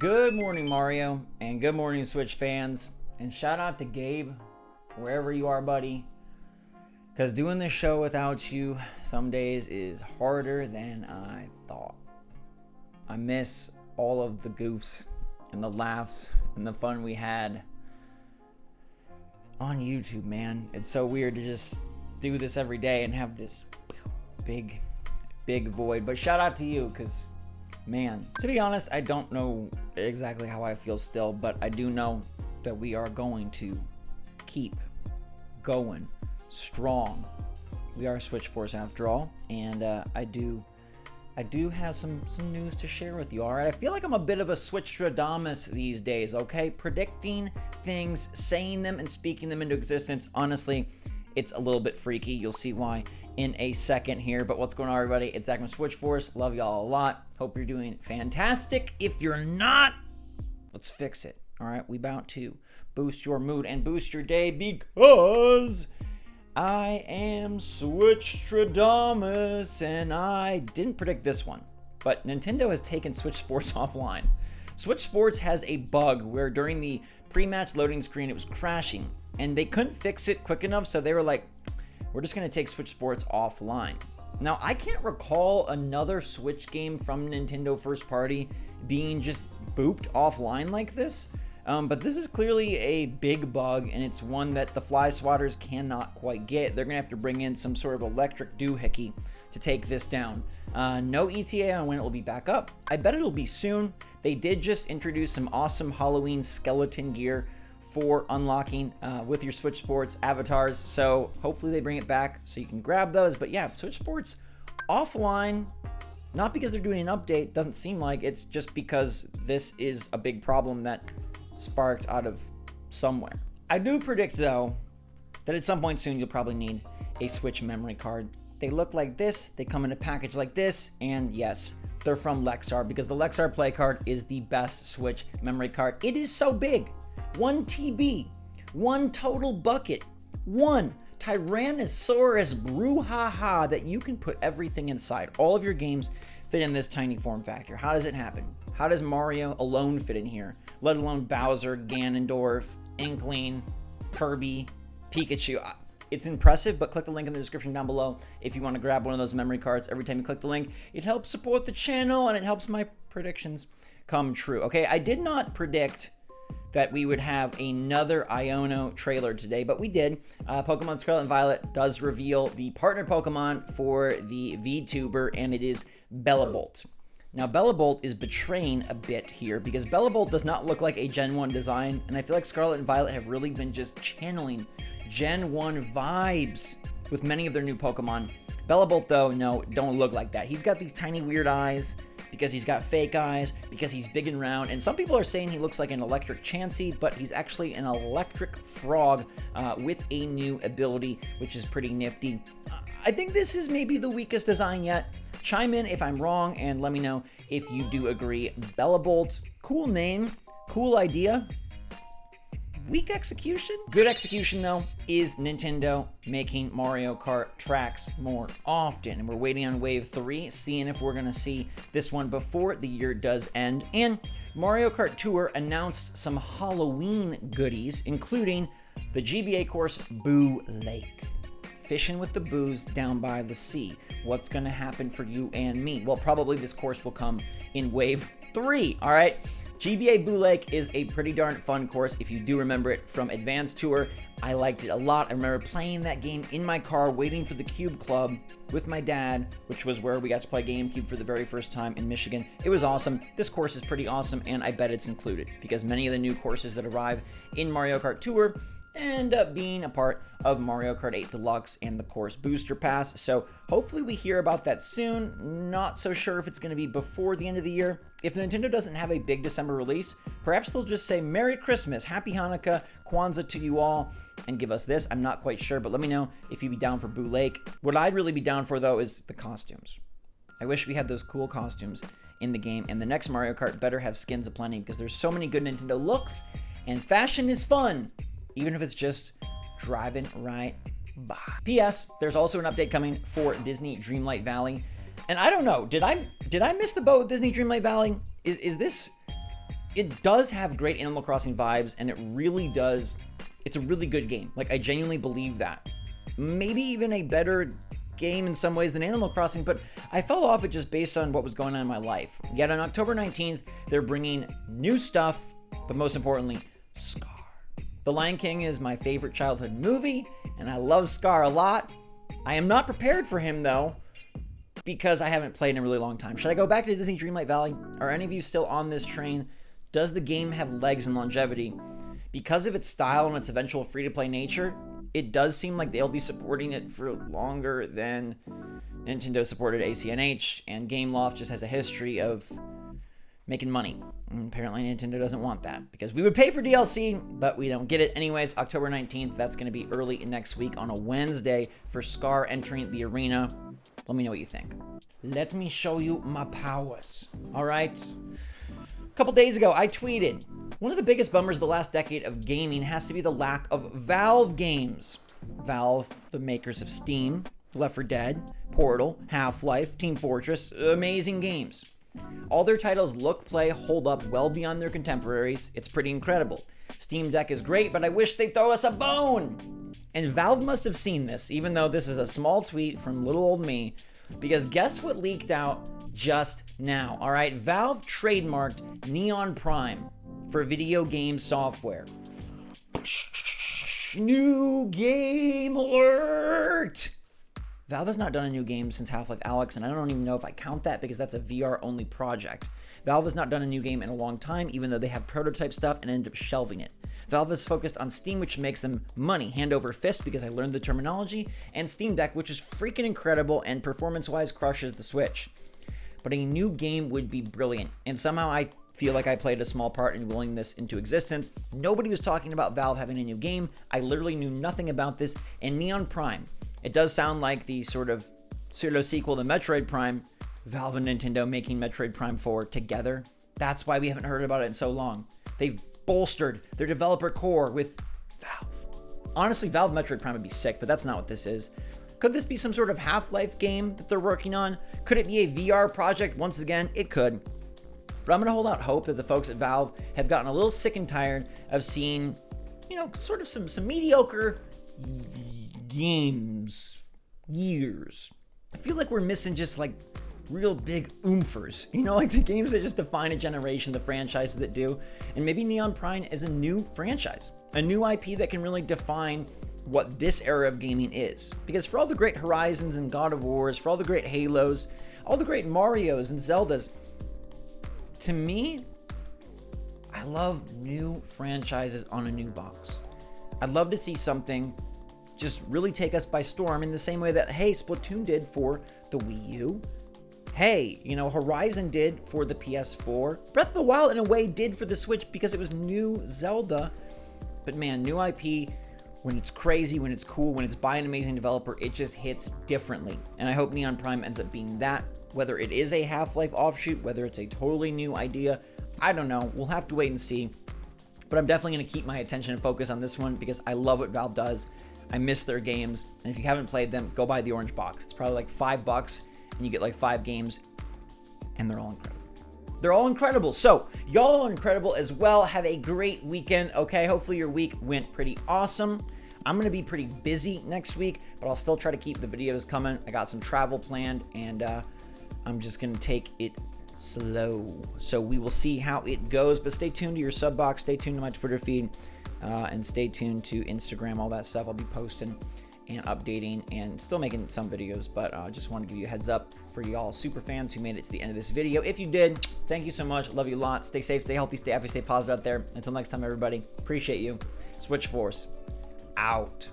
Good morning, Mario, and good morning, Switch fans. And shout out to Gabe, wherever you are, buddy. Because doing this show without you some days is harder than I thought. I miss all of the goofs and the laughs and the fun we had on YouTube, man. It's so weird to just do this every day and have this big void. But shout out to you, because man, to be honest, I don't know exactly how I feel still, but I do know that we are going to keep going strong. We are SwitchForce after all, and I do have some news to share with you. All right, I feel like I'm a bit of a Switchstradamus these days. Okay, predicting things, saying them, and speaking them into existence. Honestly, it's a little bit freaky. You'll see why in a second here. But what's going on, everybody? It's Zach from SwitchForce. Love y'all a lot. Hope you're doing fantastic. If you're not, let's fix it. All right, we about to boost your mood and boost your day because I am Switchstradamus, and I didn't predict this one, but Nintendo has taken SwitchSports offline. SwitchSports has a bug where during the pre-match loading screen it was crashing, and they couldn't fix it quick enough, so they were like, we're just going to take SwitchSports offline. Now, I can't recall another Switch game from Nintendo first party being just booped offline like this. But this is clearly a big bug, and it's one that the fly swatters cannot quite get. They're going to have to bring in some sort of electric doohickey to take this down. No ETA on when it will be back up. I bet it'll be soon. They did just introduce some awesome Halloween skeleton gear for unlocking with your Switch Sports avatars, so hopefully they bring it back so you can grab those. But yeah, Switch Sports offline, not because they're doing an update, doesn't seem like, it's just because this is a big problem that sparked out of somewhere. I do predict though that at some point soon you'll probably need a Switch memory card. They look like this, they come in a package like this, and yes, they're from Lexar, because the Lexar Play card is the best Switch memory card. It is so big. 1 TB, 1 total bucket, 1 Tyrannosaurus brouhaha that you can put everything inside. All of your games fit in this tiny form factor. How does it happen? How does Mario alone fit in here? Let alone Bowser, Ganondorf, Inkling, Kirby, Pikachu. It's impressive, but click the link in the description down below if you want to grab one of those memory cards. Every time you click the link, it helps support the channel and it helps my predictions come true. Okay, I did not predict that we would have another Iono trailer today, but we did. Pokemon Scarlet and Violet does reveal the partner Pokemon for the VTuber, and it is Bellabolt. Now, Bellabolt is betraying a bit here because Bellabolt does not look like a Gen 1 design, and I feel like Scarlet and Violet have really been just channeling Gen 1 vibes with many of their new Pokemon. Bellabolt, though, no, don't look like that. He's got these tiny weird eyes because he's got fake eyes, because he's big and round, and some people are saying he looks like an electric Chansey, but he's actually an electric frog with a new ability, which is pretty nifty. I think this is maybe the weakest design yet. Chime in if I'm wrong, and let me know if you do agree. Bellabolt, cool name, cool idea. Weak execution? Good execution, though, is Nintendo making Mario Kart tracks more often. And we're waiting on Wave 3, seeing if we're going to see this one before the year does end. And Mario Kart Tour announced some Halloween goodies, including the GBA course Boo Lake. Fishing with the Boos down by the sea. What's going to happen for you and me? Well, probably this course will come in Wave 3, all right? GBA Boo Lake is a pretty darn fun course if you do remember it from Advanced Tour. I liked it a lot. I remember playing that game in my car waiting for the Cube Club with my dad, which was where we got to play GameCube for the very first time in Michigan. It was awesome. This course is pretty awesome, and I bet it's included because many of the new courses that arrive in Mario Kart Tour end up being a part of Mario Kart 8 Deluxe and the course Booster Pass. So hopefully we hear about that soon. Not so sure if it's going to be before the end of the year. If Nintendo doesn't have a big December release, perhaps they'll just say Merry Christmas, Happy Hanukkah, Kwanzaa to you all, and give us this. I'm not quite sure, but let me know if you'd be down for Boo Lake. What I'd really be down for, though, is the costumes. I wish we had those cool costumes in the game, and the next Mario Kart better have skins aplenty because there's so many good Nintendo looks, and fashion is fun, even if it's just driving right by. P.S. There's also an update coming for Disney Dreamlight Valley. And I don't know, did I miss the boat with Disney Dreamlight Valley? Is this it does have great Animal Crossing vibes, and it really does. It's a really good game. Like, I genuinely believe that. Maybe even a better game in some ways than Animal Crossing, but I fell off it just based on what was going on in my life. Yet on October 19th, they're bringing new stuff, but most importantly, Scar. The Lion King is my favorite childhood movie, and I love Scar a lot. I am not prepared for him, though, because I haven't played in a really long time. Should I go back to Disney Dreamlight Valley? Are any of you still on this train? Does the game have legs and longevity? Because of its style and its eventual free-to-play nature, it does seem like they'll be supporting it for longer than Nintendo supported ACNH, and Gameloft just has a history of making money. And apparently Nintendo doesn't want that, because we would pay for DLC, but we don't get it. Anyways, October 19th, that's going to be early next week on a Wednesday for Scar entering the arena. Let me know what you think. Let me show you my powers. All right. A couple days ago, I tweeted, one of the biggest bummers of the last decade of gaming has to be the lack of Valve games. Valve, the makers of Steam, Left 4 Dead, Portal, Half-Life, Team Fortress, amazing games. All their titles look, play, hold up well beyond their contemporaries. It's pretty incredible. Steam Deck is great, but I wish they'd throw us a bone. And Valve must have seen this, even though this is a small tweet from little old me, because guess what leaked out just now? All right, Valve trademarked Neon Prime for video game software. New game alert! Valve has not done a new game since Half-Life Alyx, and I don't even know if I count that because that's a VR-only project. Valve has not done a new game in a long time, even though they have prototype stuff and ended up shelving it. Valve is focused on Steam, which makes them money, hand over fist, because I learned the terminology, and Steam Deck, which is freaking incredible and performance-wise crushes the Switch. But a new game would be brilliant, and somehow I feel like I played a small part in willing this into existence. Nobody was talking about Valve having a new game. I literally knew nothing about this, and Neon Prime. It does sound like the sort of pseudo-sequel to Metroid Prime, Valve and Nintendo making Metroid Prime 4 together. That's why we haven't heard about it in so long. They've bolstered their developer core with Valve. Honestly, Valve Metroid Prime would be sick, but that's not what this is. Could this be some sort of Half-Life game that they're working on? Could it be a VR project? Once again, it could. But I'm going to hold out hope that the folks at Valve have gotten a little sick and tired of seeing, sort of some mediocre games, years. I feel like we're missing just like real big oomphlers, like the games that just define a generation, the franchises that do. And maybe Neon Prime is a new franchise, a new IP that can really define what this era of gaming is. Because for all the great Horizons and God of Wars, for all the great Halos, all the great Marios and Zeldas, to me, I love new franchises on a new box. I'd love to see something just really take us by storm in the same way that, hey, Splatoon did for the Wii U. Hey, Horizon did for the PS4. Breath of the Wild, in a way, did for the Switch because it was new Zelda. But man, new IP, when it's crazy, when it's cool, when it's by an amazing developer, it just hits differently. And I hope Neon Prime ends up being that. Whether it is a Half-Life offshoot, whether it's a totally new idea, I don't know. We'll have to wait and see. But I'm definitely going to keep my attention and focus on this one because I love what Valve does. I miss their games, and if you haven't played them, go buy the orange box. It's probably like $5, and you get like 5 games, and they're all incredible. They're all incredible. So, y'all are incredible as well. Have a great weekend, okay? Hopefully your week went pretty awesome. I'm going to be pretty busy next week, but I'll still try to keep the videos coming. I got some travel planned, and I'm just going to take it slow. So we will see how it goes, but stay tuned to your sub box. Stay tuned to my Twitter feed. And stay tuned to Instagram, all that stuff. I'll be posting and updating and still making some videos, but I just want to give you a heads up for y'all super fans who made it to the end of this video. If you did, thank you so much. Love you a lot. Stay safe, stay healthy, stay happy, stay positive out there. Until next time, everybody. Appreciate you. SwitchForce out.